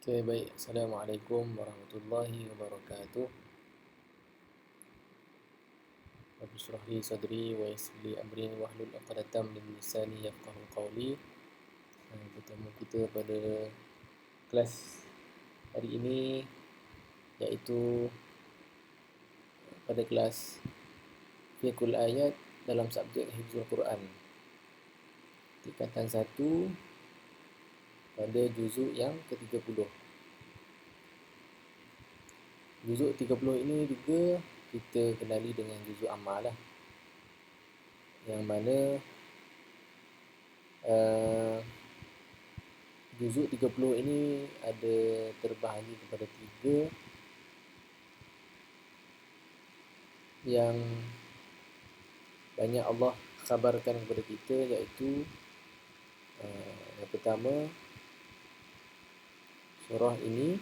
Okay, baik. Assalamualaikum warahmatullahi wabarakatuh. Rabbi shrah li sadri wa yassir li amri wahlul 'uqdatam min lisani yafqahu qawli. Bertemu kita pada kelas hari ini, iaitu pada kelas fiqhul ayat dalam subjek hifzul Quran, tingkatan 1 pada juzuk yang ke-30. Juzuk 30 ini juga kita kenali dengan juzuk amal lah, yang mana juzuk 30 ini ada terbahagi kepada 3 yang banyak Allah khabarkan kepada kita, iaitu yang pertama, surah ini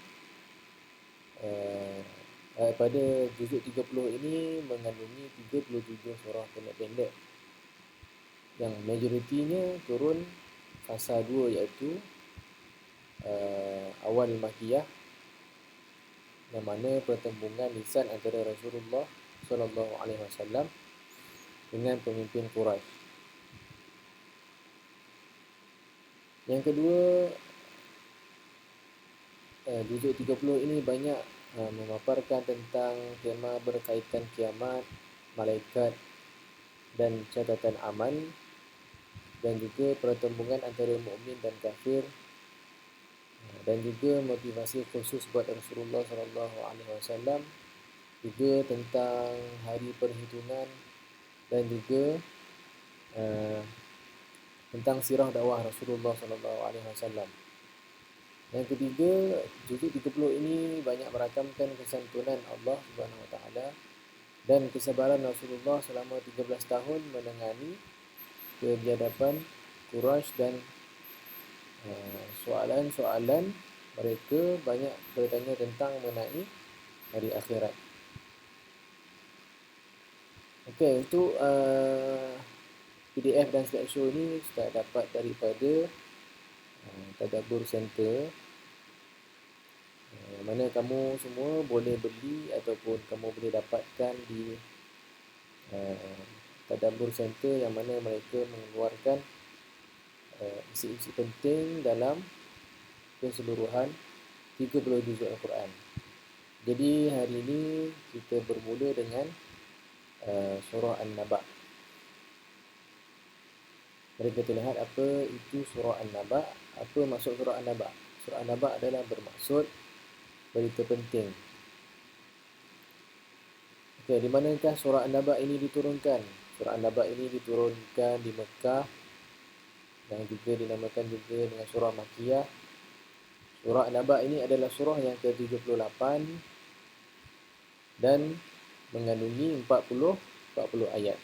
pada juzuk 30 ini mengandungi 37 surah pendek-pendek yang majoritinya turun fasa 2, iaitu awal Makkiyah, yang mana pertembungan lisan antara Rasulullah SAW dengan pemimpin Quraisy. Yang kedua, juzuk 30 ini banyak memaparkan tentang tema berkaitan kiamat, malaikat dan catatan amal, dan juga pertembungan antara mukmin dan kafir, dan juga motivasi khusus buat Rasulullah SAW, juga tentang hari perhitungan, dan juga tentang sirah dakwah Rasulullah SAW. Yang ketiga, juzuk 30 ini banyak merakamkan kesantunan Allah Subhanahu Wa Taala dan kesabaran Rasulullah selama 13 tahun menangani kehadapan Quraisy, dan soalan-soalan mereka banyak bertanya tentang mengenai hari akhirat. Okey, untuk PDF dan slideshow ini sudah dapat daripada Tadabbur Center, mana kamu semua boleh beli ataupun kamu boleh dapatkan di Tadabbur Center, yang mana mereka mengeluarkan isi-isi penting dalam keseluruhan 30 juzuk Al-Quran. Jadi hari ini kita bermula dengan surah An-Naba. Mari kita lihat apa itu surah An-Naba. Apa maksud surah An-Naba? Surah An-Naba adalah bermaksud berita penting. Okey, di manakah surah An-Naba ini diturunkan? Surah An-Naba ini diturunkan di Mekah, yang juga dinamakan juga dengan surah Makkiyah. Surah An-Naba ini adalah surah yang ke-78 dan mengandungi 40 ayat.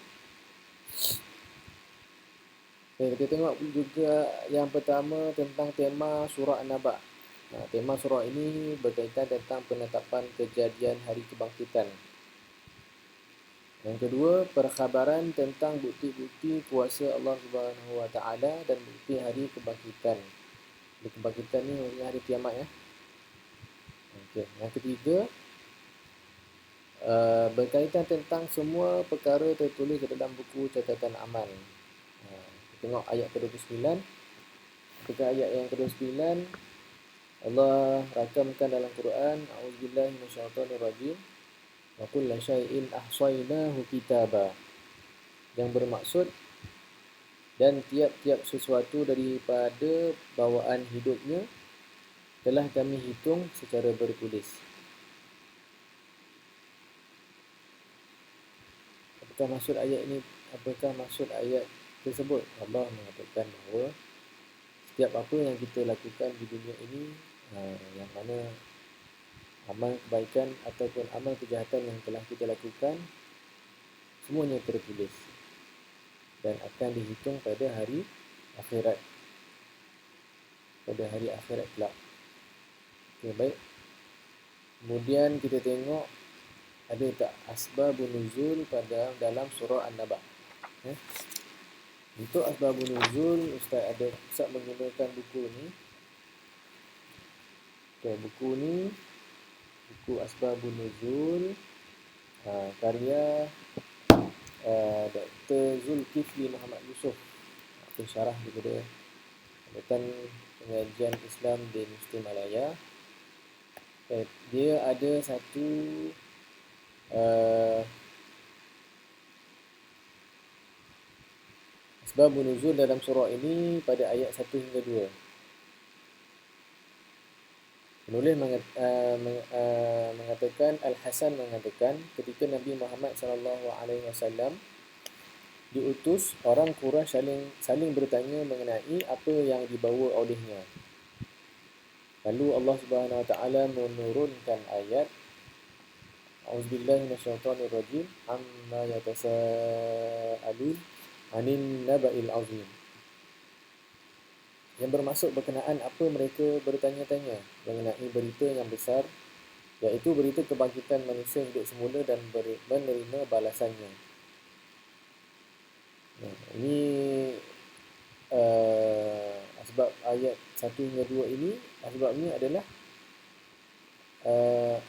Okay, kita tengok juga yang pertama tentang tema surah An-Naba. Tema surah ini berkaitan tentang penetapan kejadian hari kebangkitan. Yang kedua, perkhabaran tentang bukti-bukti kuasa Allah Subhanahu Wa Taala dan bukti hari kebangkitan. Hari kebangkitan ni hari kiamat ya. Okay. Yang ketiga, berkaitan tentang semua perkara tertulis dalam buku catatan amal. Tengok ayat ke-29. Ketika ayat yang ke-29, Allah rakamkan dalam Quran, a'udzubillahi minasyaitonirrajim, wa kulla syai'in ahsaynahu kitaba, yang bermaksud dan tiap-tiap sesuatu daripada bawaan hidupnya telah kami hitung secara bertulis. Apakah maksud ayat ini? Apakah maksud ayat tersebut? Allah mengatakan bahawa setiap apa yang kita lakukan di dunia ini, yang mana amal kebaikan ataupun amal kejahatan yang telah kita lakukan, semuanya tertulis dan akan dihitung pada hari akhirat. Pada hari akhirat kelak. Okay, baik. Kemudian kita tengok ada tak asbabun nuzul pada dalam surah An-Naba. Untuk asbabun nuzul, Ustaz menggunakan buku ni. Okay, buku ni buku Asbabun Nuzul, karya Dr. Zulkifli Muhammad Yusof, pensyarah daripada Jabatan Pengajian Islam di Muslim Malaya. Dia ada satu Asbabun Nuzul dalam surah ini pada ayat 1 hingga 2. Penulis mengatakan, Al-Hasan mengatakan, ketika Nabi Muhammad SAW diutus, orang Quraisy saling bertanya mengenai apa yang dibawa olehnya. Lalu Allah Subhanahu Wa Taala menurunkan ayat, A'udzubillahi minasyaitonirrajim, amma yatasaalun 'anil naba'il 'azim. Yang bermaksud berkenaan apa mereka bertanya-tanya mengenai berita yang besar, iaitu berita kebangkitan manusia hidup semula dan menerima balasannya. Ini sebab ayat 1 hingga 2 ini, sebabnya adalah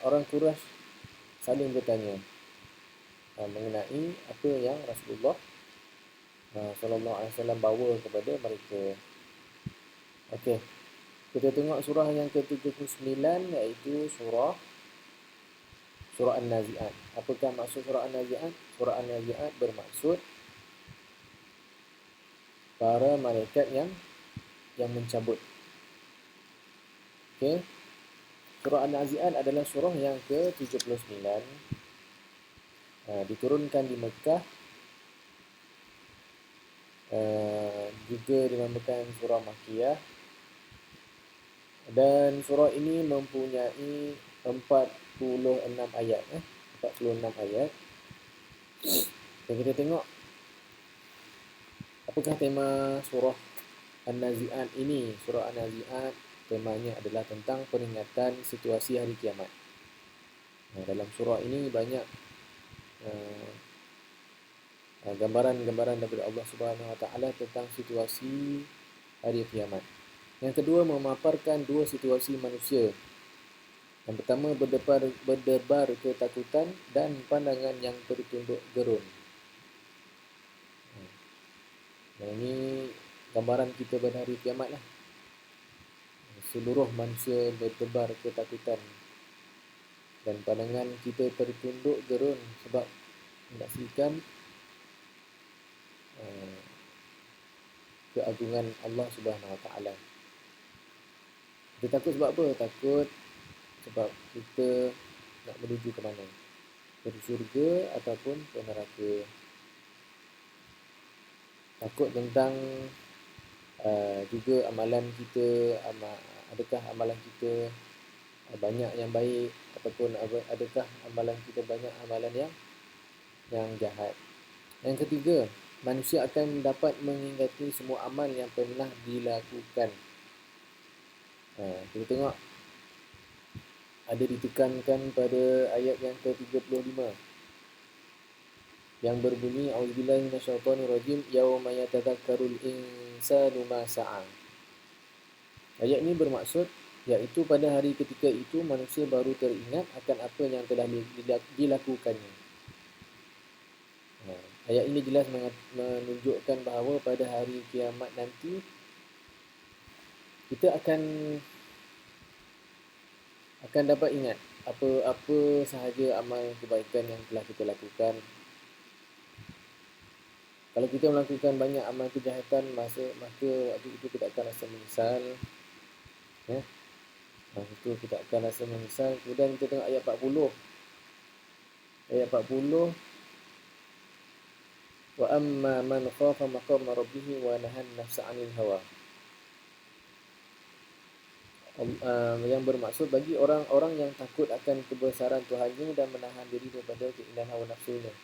orang Quraisy saling bertanya mengenai apa yang Rasulullah SAW bawa kepada mereka. Okey, kita tengok surah yang ke-79, iaitu surah An-Nazi'at. Apakah maksud surah An-Nazi'at? Surah An-Nazi'at bermaksud para malaikat yang mencabut. Okey. Surah An-Nazi'at adalah surah yang ke-79. Diturunkan di Mekah. Juga dinamakan surah Makkiyah. Dan surah ini mempunyai 46 ayat. 46 ayat. Dan kita tengok apakah tema surah An-Nazi'at ini. Surah An-Nazi'at temanya adalah tentang peringatan situasi hari kiamat. Dalam surah ini banyak gambaran-gambaran daripada Allah Subhanahu Wa Taala tentang situasi hari kiamat. Yang kedua, memaparkan dua situasi manusia. Yang pertama, berdebar ketakutan dan pandangan yang tertunduk gerun. Ini gambaran kita pada hari kiamat lah. Seluruh manusia berdebar ketakutan dan pandangan kita tertunduk gerun sebab menyaksikan keagungan Allah Subhanahu Wa Taala. Kita takut sebab apa? Takut sebab kita nak menuju ke mana? Ke syurga ataupun ke neraka. Takut tentang juga amalan kita, adakah amalan kita banyak yang baik ataupun adakah amalan kita banyak amalan yang jahat. Yang ketiga, manusia akan dapat mengingati semua amal yang pernah dilakukan. Kita tengok ada ditekankan pada ayat yang ke-35 yang berbunyi, A'udzubillahi minasyaitonirrajim, yauma yatadzakkarul insanu ma sa'a. Ayat ini bermaksud iaitu pada hari ketika itu manusia baru teringat akan apa yang telah dilakukannya. Ayat ini jelas menunjukkan bahawa pada hari kiamat nanti kita akan dapat ingat apa sahaja amal kebaikan yang telah kita lakukan. Kalau kita melakukan banyak amal kejahatan, maka waktu itu kita akan rasa menyesal. Waktu itu kita akan rasa menyesal. Kemudian kita tengok ayat 40. Ayat 40. Wa amma man khafa maqama rabbih wa nahan nafsa 'anil hawa. Yang bermaksud bagi orang-orang yang takut akan kebesaran Tuhannya dan menahan diri daripada keinginan hawa nafsunya.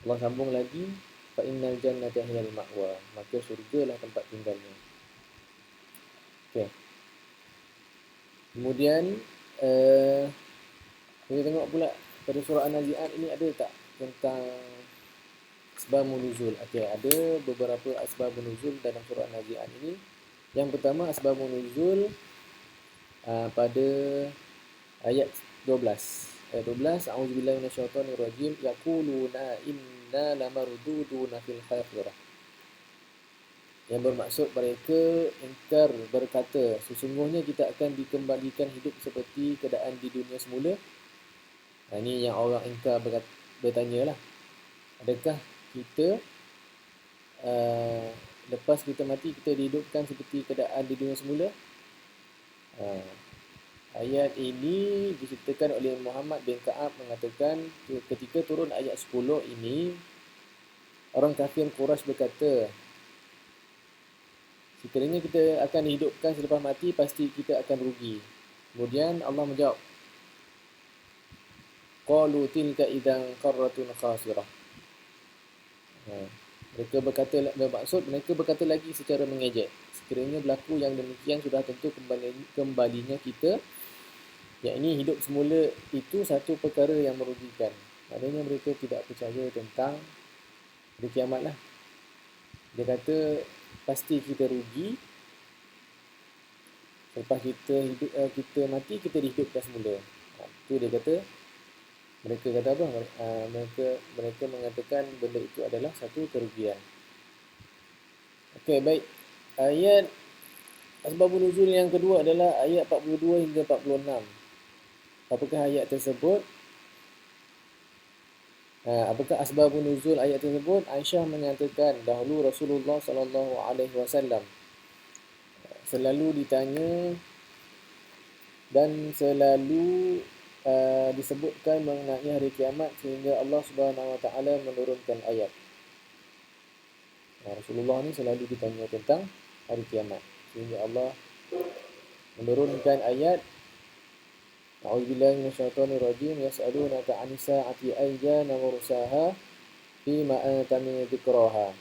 Allah sambung lagi, fa innal jannata hiyal ma'wa, maka syurgalah tempat tinggalnya. Okey. Kemudian kita tengok pula pada surah An-Nazi'at ini ada tak tentang asbabun nuzul. Okey, ada beberapa asbabun nuzul dalam surah An-Nazi'at ini. Yang pertama asbabun nuzul pada ayat 12. Ayat 12, a'udzubillahi minasyaitonirrajim, yaquluna inna lamarduduna fil hafirah. Yang bermaksud mereka ingkar berkata, sesungguhnya kita akan dikembalikan hidup seperti keadaan di dunia semula. Ini yang orang ingkar bertanya lah. Adakah kita lepas kita mati, kita dihidupkan seperti keadaan di dunia semula? Ayat ini diceritakan oleh Muhammad bin Ka'ab mengatakan, ketika turun ayat 10 ini, orang kafir Quraisy berkata, sekiranya kita akan dihidupkan selepas mati, pasti kita akan rugi. Kemudian Allah menjawab, qalu tilka idzan qarratun khasirah. Mereka berkata lagi secara mengejek, sekiranya berlaku yang demikian, sudah tentu kembalinya kita, yakni hidup semula, itu satu perkara yang merugikan. Maknanya mereka tidak percaya tentang hari kiamat lah. Dia kata pasti kita rugi. Lepas kita mati, kita dihidupkan semula. Itu dia kata. Mereka kata apa? Mereka mengatakan benda itu adalah satu kerugian. Okey, baik. Ayat asbabun nuzul yang kedua adalah ayat 42 hingga 46. Apakah ayat tersebut? Apakah asbabun nuzul ayat tersebut? Aisyah mengatakan dahulu Rasulullah SAW selalu ditanya dan selalu disebutkan mengenai hari kiamat sehingga Allah Subhanahu Wa Taala menurunkan ayat. Rasulullah ni selalu ditanya tentang hari kiamat sehingga Allah menurunkan ayat, a'udzubillahi minasyaitonirrajim, yas'alunaka 'anis sa'ati ayyana mursaha fima anta min dzikraha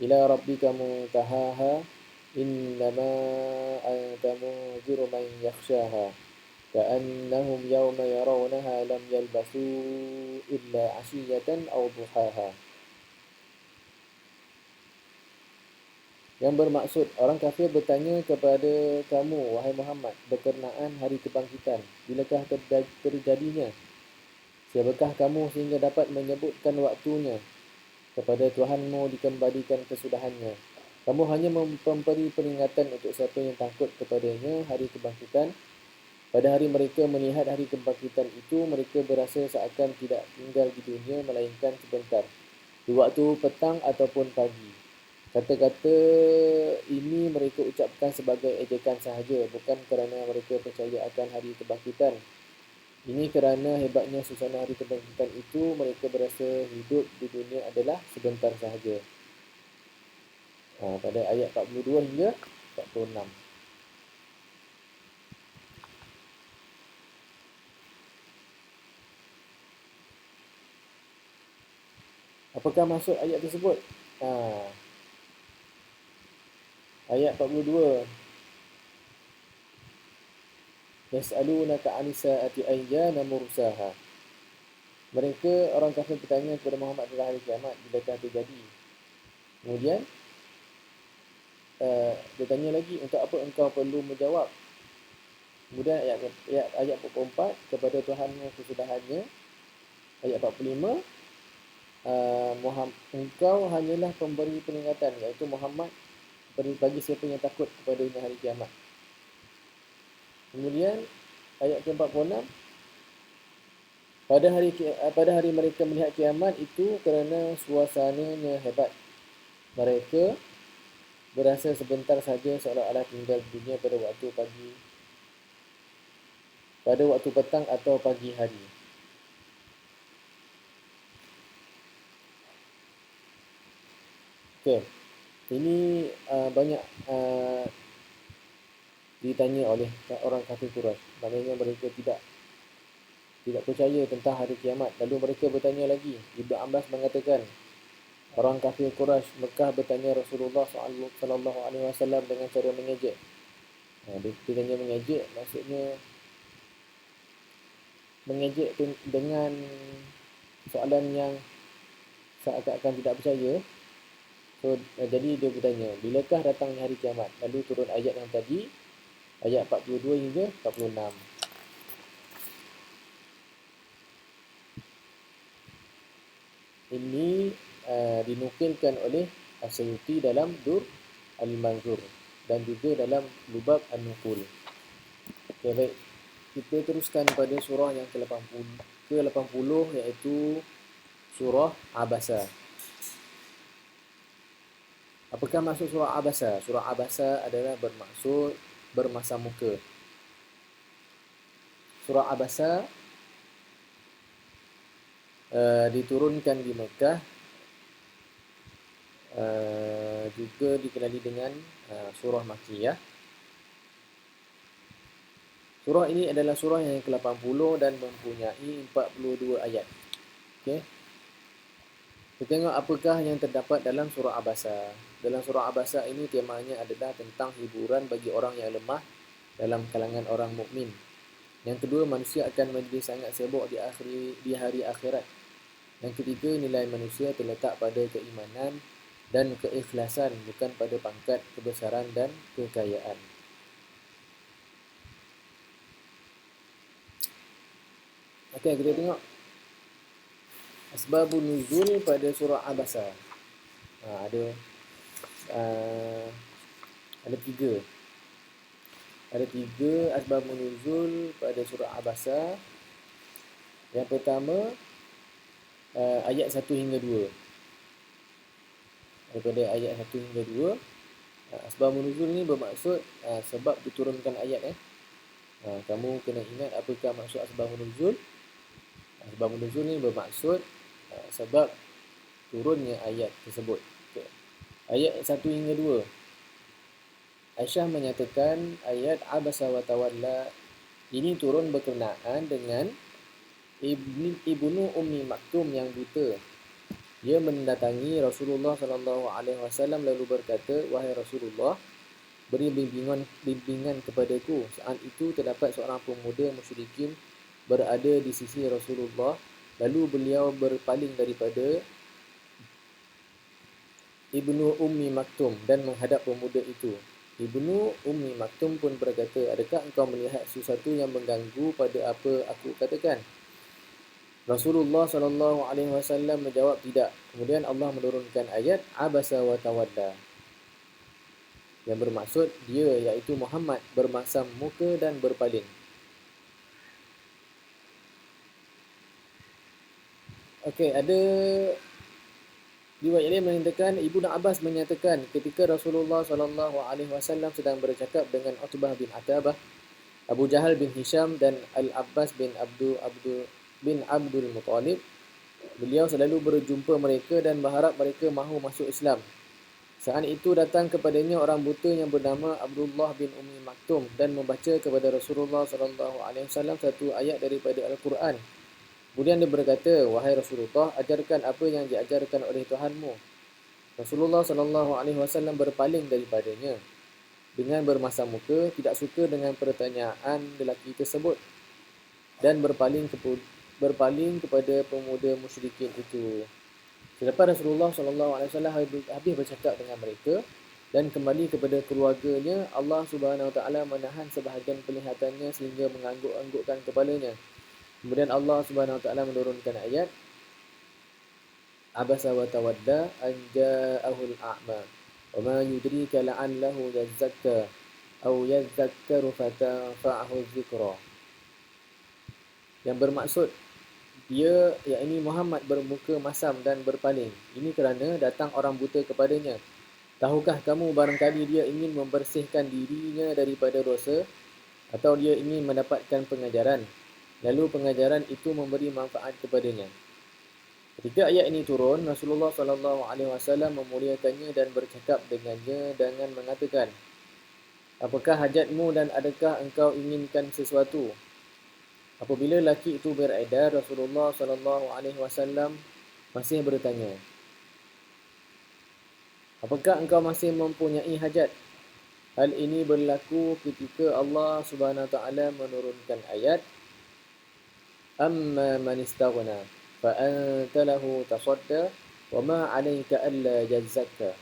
ila rabbika muntahaha innama anta munziru man yakhshaha ka'annahum yawma yarawnaha lam yalbasu illa 'ashiyatan aw duhaha. Yang bermaksud, orang kafir bertanya kepada kamu, wahai Muhammad, berkenaan hari kebangkitan. Bilakah terjadinya? Siapakah kamu sehingga dapat menyebutkan waktunya? Kepada Tuhanmu dikembalikan kesudahannya. Kamu hanya memberi peringatan untuk siapa yang takut kepadanya hari kebangkitan. Pada hari mereka melihat hari kebangkitan itu, mereka berasa seakan tidak tinggal di dunia melainkan sebentar, di waktu petang ataupun pagi. Kata-kata ini mereka ucapkan sebagai ejekan sahaja, bukan kerana mereka percaya akan hari kebangkitan. Ini kerana hebatnya suasana hari kebangkitan itu, mereka berasa hidup di dunia adalah sebentar sahaja. Pada ayat 42 hingga 46. Apakah maksud ayat tersebut? Ayat 42. Yas'alunaka 'anis sa'ati ayyana mursaha. Mereka orang kafir bertanya kepada Muhammad tentang hari kiamat, bilakah terjadi. Kemudian dia tanya lagi, untuk apa engkau perlu menjawab? Kemudian ayat 44, kepada Tuhanmu kesudahannya. Ayat 45, engkau hanyalah pemberi peringatan, iaitu Muhammad, bagi siapa yang takut kepada hari kiamat. Kemudian ayat ke-46, pada hari mereka melihat kiamat itu kerana suasananya hebat, mereka berasa sebentar saja seolah-olah tinggal di dunia pada waktu petang atau pagi hari. Okey. Ini banyak ditanya oleh orang kafir Quraisy. Maknanya mereka tidak percaya tentang hari kiamat. Lalu mereka bertanya lagi. Ibnu Abbas mengatakan, orang kafir Quraisy Mekah bertanya Rasulullah SAW dengan cara mengejek. Dia tanya mengejek, maksudnya mengejek dengan soalan yang seakan-akan tidak percaya. So, jadi dia bertanya, bilakah datangnya hari kiamat? Lalu turun ayat yang tadi, ayat 42 hingga 46. Ini dinukilkan oleh As-Suyuti dalam Dur Al-Manzur dan juga dalam Lubab An-Nuqul. Okay, baik. Kita teruskan pada surah yang ke-80 iaitu surah Abasa. Apakah maksud surah Abasa? Surah Abasa adalah bermaksud bermasam muka. Surah Abasa diturunkan di Mekah, juga dikenali dengan surah Makkiyah. Surah ini adalah surah yang ke-80 dan mempunyai 42 ayat. Okey. Kita tengok apakah yang terdapat dalam surah Abasa. Dalam surah Abasa ini temanya adalah tentang hiburan bagi orang yang lemah dalam kalangan orang mukmin. Yang kedua, manusia akan menjadi sangat sibuk di hari akhirat. Yang ketiga, nilai manusia terletak pada keimanan dan keikhlasan, bukan pada pangkat, kebesaran dan kekayaan. Okey, kita tengok asbabun nuzul pada surah Abasa. Ada tiga. Ada tiga asbabun nuzul pada surah Abasa. Yang pertama, ayat 1 hingga 2. Daripada ayat 1 hingga 2, asbabun nuzul ni bermaksud sebab diturunkan ayat. Kamu kena ingat apakah maksud asbabun nuzul. Asbabun nuzul ni bermaksud sebab turunnya ayat tersebut. Okay. Ayat 1 hingga 2. Aisyah menyatakan ayat Abasa wa Tawalla ini turun berkenaan dengan Ibnu Ummi Maktum yang buta. Dia mendatangi Rasulullah SAW lalu berkata, "Wahai Rasulullah, beri bimbingan kepadaku." Saat itu terdapat seorang pemuda musyrikin berada di sisi Rasulullah. Lalu beliau berpaling daripada Ibnu Ummi Maktum dan menghadap pemuda itu. Ibnu Ummi Maktum pun berkata, "Adakah engkau melihat sesuatu yang mengganggu pada apa aku katakan?" Rasulullah SAW menjawab, "Tidak." Kemudian Allah menurunkan ayat Abasa wa Tawalla yang bermaksud dia, iaitu Muhammad, bermasam muka dan berpaling. Okey, ada riwayat lain menyatakan Ibnu Abbas menyatakan ketika Rasulullah SAW sedang bercakap dengan Utbah bin Atabah, Abu Jahal bin Hisham dan Al-Abbas bin Abdul Muttalib, beliau selalu berjumpa mereka dan berharap mereka mahu masuk Islam. Saat itu datang kepadanya orang buta yang bernama Abdullah bin Ummi Maktum dan membaca kepada Rasulullah SAW satu ayat daripada Al-Quran. Kemudian dia berkata, "Wahai Rasulullah, ajarkan apa yang diajarkan oleh Tuhanmu." Rasulullah SAW berpaling daripadanya dengan bermasam muka, tidak suka dengan pertanyaan lelaki tersebut, dan berpaling kepada pemuda musyrikin itu. Selepas Rasulullah SAW habis bercakap dengan mereka dan kembali kepada keluarganya, Allah Subhanahu Wa Taala menahan sebahagian penglihatannya sehingga mengangguk-anggukkan kepalanya. Kemudian Allah Subhanahu Wa Taala menurunkan ayat Abasa wa Tawalla an ja'ahul a'ma wa ma yudrika la'allahu yazakka aw yadhakkaru fatanfa'ahu dzikra. Yang bermaksud dia, yakni Muhammad, bermuka masam dan berpaling. Ini kerana datang orang buta kepadanya. Tahukah kamu barangkali dia ingin membersihkan dirinya daripada dosa atau dia ingin mendapatkan pengajaran, lalu pengajaran itu memberi manfaat kepadanya. Ketika ayat ini turun, Rasulullah SAW memuliakannya dan bercakap dengannya dengan mengatakan, "Apakah hajatmu dan adakah engkau inginkan sesuatu?" Apabila lelaki itu beredar, Rasulullah SAW masih bertanya, "Apakah engkau masih mempunyai hajat?" Hal ini berlaku ketika Allah Subhanahu Wa Taala menurunkan ayat "Amma man istaghna fa anta lahu tasadda wa ma 'alayka alla yazakka."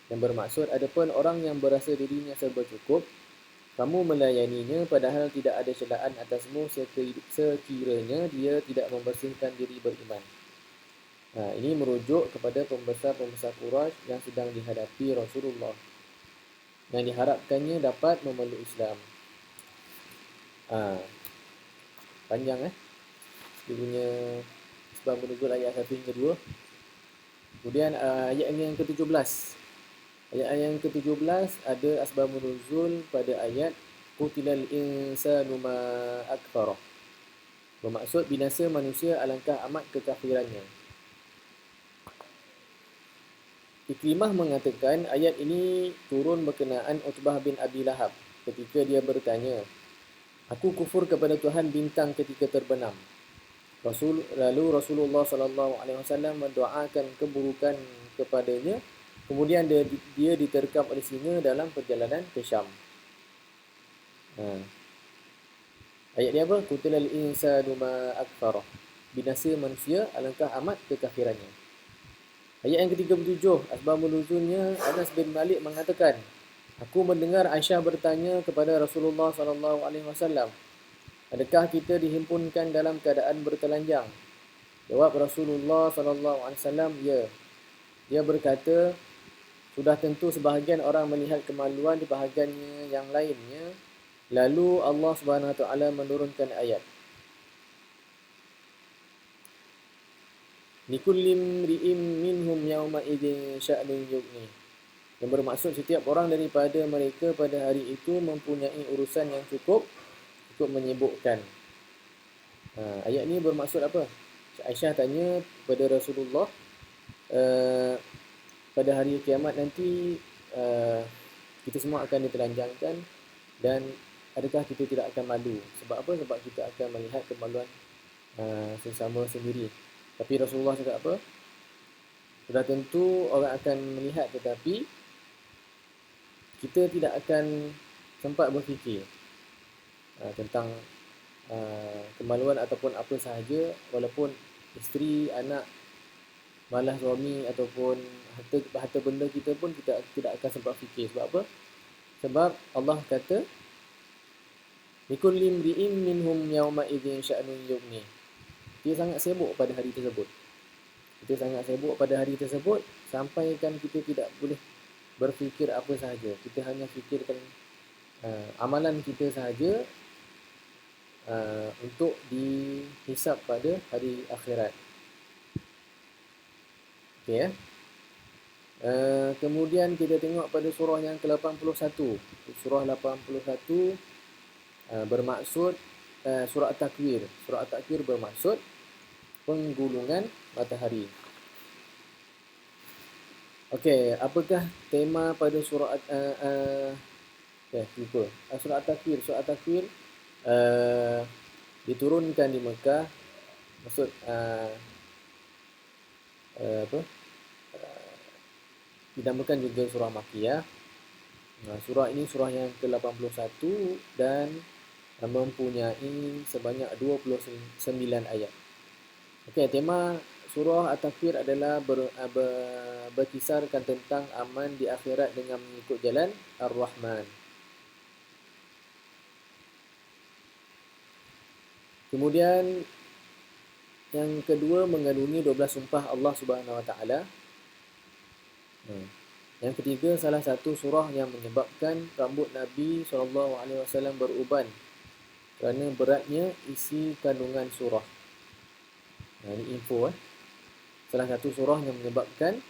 Yang bermaksud, adapun orang yang berasa dirinya serba cukup, kamu melayaninya padahal tidak ada celaan atasmu sekiranya dia tidak membersihkan diri beriman. Ini merujuk kepada pembesar-pembesar Quraisy yang sedang dihadapi Rasulullah, yang diharapkannya dapat memeluk Islam. Panjang dia punya sebab menurut ayat 1 hingga 2. Kemudian ayat yang ke-17. Ayat yang ke-17 ada asbabun nuzul pada ayat Qutilal insanu ma akfarah. Bermaksud binasa manusia alangkah amat kekafirannya. Ikrimah mengatakan ayat ini turun berkenaan Utbah bin Abi Lahab ketika dia bertanya, "Aku kufur kepada Tuhan bintang ketika terbenam." Lalu Rasulullah SAW mendoakan keburukan kepadanya. Kemudian dia diterkam oleh singa dalam perjalanan ke Syam. Ayat dia apa? Qutilal insanu ma akfarah. Binasa manusia alangkah amat kekafirannya. Ayat yang ke-37, asbabun nuzulnya, Anas bin Malik mengatakan, aku mendengar Aisyah bertanya kepada Rasulullah SAW, adakah kita dihimpunkan dalam keadaan bertelanjang? Jawab Rasulullah SAW, ya. Dia berkata, sudah tentu sebahagian orang melihat kemaluan di bahagiannya yang lainnya. Lalu Allah SWT menurunkan ayat. Likullim ri'im minhum yawma idzin sya'nun yughni. Yang bermaksud setiap orang daripada mereka pada hari itu mempunyai urusan yang cukup menyibukkan. Ayat ni bermaksud apa? Aisyah tanya kepada Rasulullah, pada hari kiamat nanti kita semua akan ditelanjangkan dan adakah kita tidak akan malu? Sebab apa? Sebab kita akan melihat kemaluan sesama sendiri. Tapi Rasulullah cakap apa? Sudah tentu orang akan melihat, tetapi kita tidak akan sempat berfikir tentang kemaluan ataupun apa sahaja, walaupun isteri, anak, malah suami ataupun harta benda kita pun kita tidak akan sempat fikir. Sebab apa? Sebab Allah kata, likulli imri'in minhum yawma idzin sya'nun yughni. Dia sangat sibuk pada hari tersebut. Sampaikan kita tidak boleh berfikir apa sahaja. Kita hanya fikirkan amalan kita sahaja untuk dihisap pada hari akhirat. Okey ya. Kemudian kita tengok pada surah yang ke-81. Surah 81 bermaksud surah At-Takwir. Surah At-Takwir bermaksud penggulungan matahari. Okey, apakah tema pada surah surah At-Takwir? Surah At-Takwir diturunkan di Mekah. Maksud dinamakan juga surah Makkiyah. Surah ini surah yang ke-81 dan mempunyai sebanyak 29 ayat. Okey, tema surah At-Takwir adalah berkisarkan tentang aman di akhirat dengan mengikut jalan Ar-Rahman. Kemudian yang kedua mengandungi 12 sumpah Allah Subhanahu Wa Taala. Yang ketiga, salah satu surah yang menyebabkan rambut Nabi SAW beruban kerana beratnya isi kandungan surah. Ini info. Salah satu surah yang menyebabkan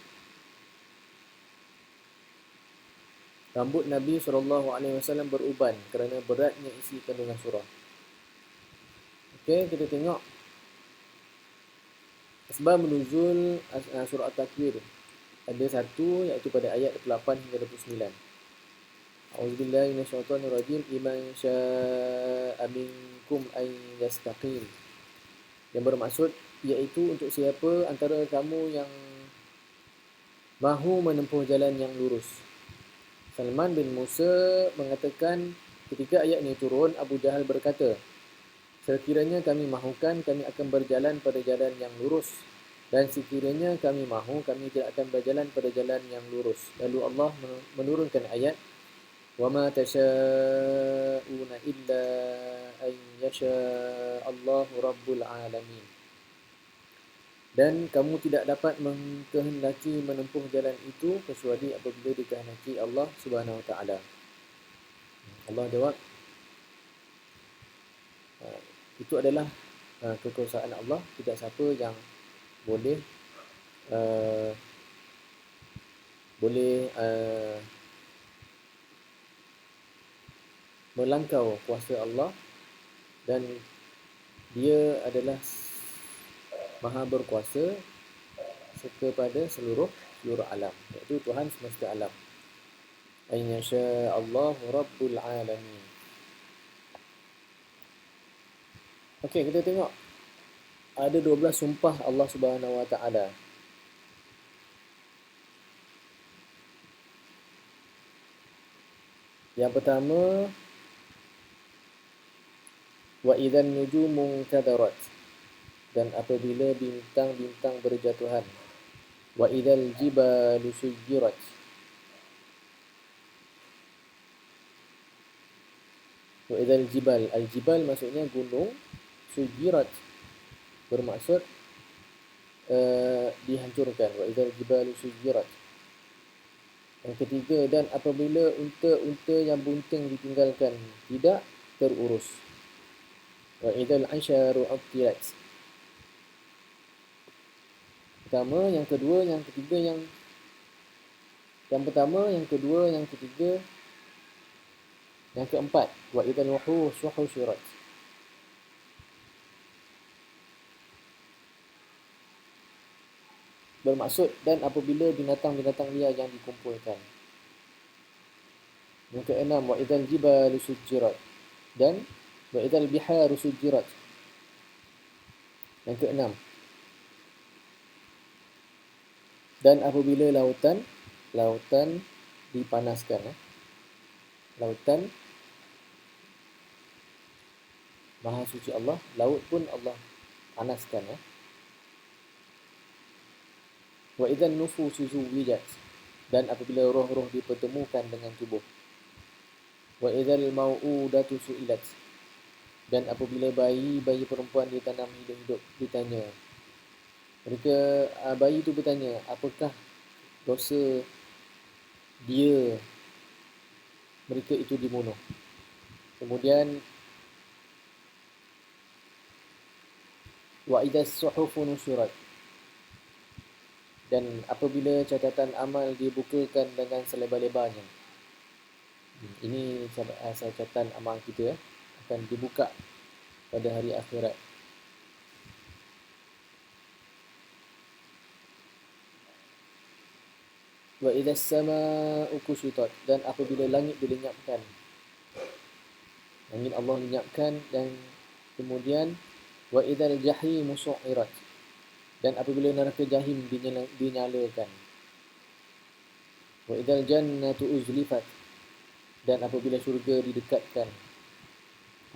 rambut Nabi SAW beruban kerana beratnya isi kandungan surah. Okey, kita tengok sebab menuzul surah At-Takwir. Ada satu, iaitu pada ayat 8 hingga 29. A'udzubillahi minasyaitonirrajim. Liman syaa'a minkum an yastaqim. Yang bermaksud iaitu untuk siapa antara kamu yang mahu menempuh jalan yang lurus. Salman bin Musa mengatakan ketika ayat ini turun, Abu Jahal berkata, sekiranya kami mahukan, kami akan berjalan pada jalan yang lurus. Dan sekiranya kami mahu, kami tidak akan berjalan pada jalan yang lurus. Lalu Allah menurunkan ayat, وَمَا تَشَاءُونَ إِلَّا أَن يَشَاءَ اللَّهُ رَبُّ الْعَالَمِينَ. Dan kamu tidak dapat mengkehendaki menempuh jalan itu kecuali apabila dikehendaki Allah Subhanahu Wa Taala. Allah jawab, itu adalah kekuasaan Allah. Tidak siapa yang boleh melangkau kuasa Allah, dan dia adalah maha berkuasa kepada seluruh alam, iaitu Tuhan semesta alam. Ayyasha Allahu Rabbul Alamin. Okey, kita tengok ada 12 sumpah Allah Subhanahu Wa Taala. Yang pertama, wa idzan nujumu kadarat, dan apabila bintang-bintang berjatuhan. Wa idzal jibalu suyirat, wa idzal jibal, al-jibal maksudnya gunung, suyirat bermaksud dihancurkan. Wa idzal jibalu suyirat. Yang ketiga, dan apabila unta-unta yang bunting ditinggalkan, tidak terurus. Wa idzal asharu attilat. Pertama, yang kedua, yang ketiga, yang pertama, yang kedua, yang ketiga, yang keempat, wa idzal wuhush husyirat. Bermaksud, dan apabila binatang-binatang liar yang dikumpulkan. Yang keenam, wa idzal jibalu sujirat, dan wa idzal biharu sujirat. Yang keenam, dan apabila lautan dipanaskan. Lautan, Maha suci Allah, laut pun Allah panaskan. Wa idzan nufusu zuwijat, dan apabila roh-roh dipertemukan dengan tubuh. Wa idzal mau'udatu su'ilat, dan apabila bayi perempuan ditanam hidup-hidup ditanya. Bayi itu bertanya, apakah dosa mereka itu dibunuh. Kemudian wa idzas suhufu nusyirat, dan apabila catatan amal dibukakan dengan selebar-lebarnya. Ini catatan amal kita akan dibuka pada hari akhirat. Wa idzas samaa'u kushitat, dan apabila langit dilenyapkan. Langit Allah lenyapkan, dan kemudian wa idzal jahimu su'irat, dan apabila neraka jahim dinyalakan. Wa idzal jannatu uzlifat, dan apabila syurga didekatkan.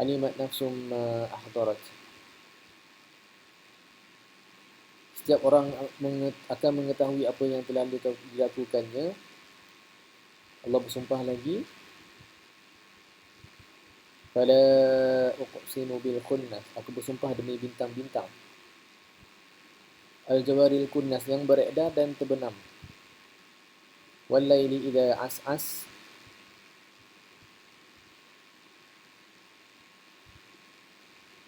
Alimat nafsum ma ahdarat. Setiap orang akan mengetahui apa yang telah dilakukannya. Allah bersumpah lagi, fala uqsimu bil khunnas, aku bersumpah demi bintang-bintang. Al-jawaril kunnas, yang beredar dan terbenam. Wal laili idza as'as,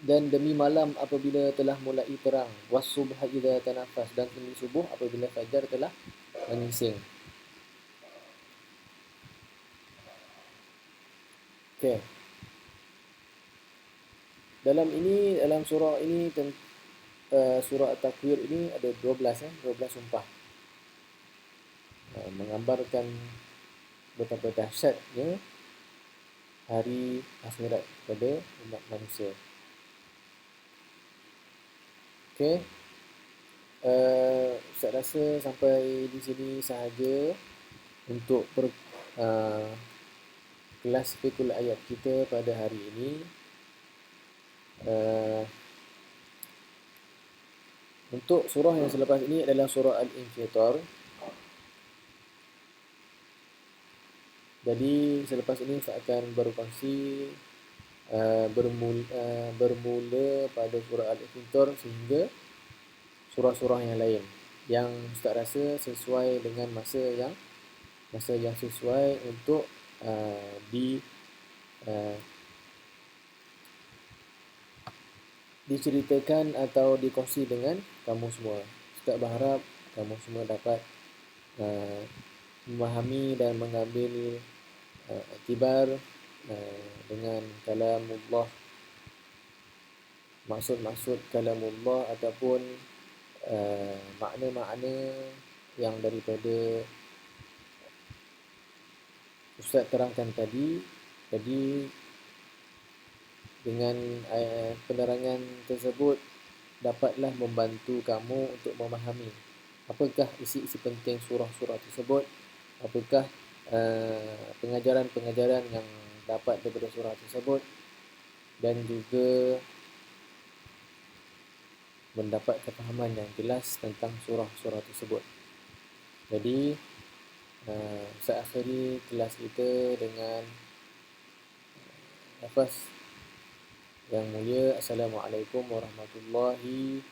dan demi malam apabila telah mulai terang. Was-subha idza tanaffas, dan demi subuh apabila fajar telah menyingsing. Okey. Dalam surah ini, surah At-Takwir ini ada 12 sumpah. Menggambarkan betapa dahsyatnya hari akhirat pada umat manusia. Okey. Saya rasa sampai di sini sahaja untuk kelas fikul ayat kita pada hari ini. Untuk surah yang selepas ini adalah surah Al-Infitar. Jadi selepas ini saya akan berkongsi bermula pada surah Al-Infitar sehingga surah-surah yang lain yang Ustaz rasa sesuai dengan masa yang sesuai untuk uh, diceritakan atau dikongsi dengan kamu semua. Ustaz berharap kamu semua dapat uh, memahami dan mengambil iktibar dengan kalamullah, maksud-maksud kalamullah ataupun makna-makna yang daripada Ustaz terangkan tadi. Jadi dengan penerangan tersebut dapatlah membantu kamu untuk memahami apakah isi-isi penting surah-surah tersebut, apakah pengajaran-pengajaran yang dapat daripada surah tersebut, dan juga mendapat kefahaman yang jelas tentang surah-surah tersebut. Jadi saya akhiri kelas kita dengan lafaz yang mulia. Assalamualaikum warahmatullahi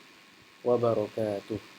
wabarakatuh.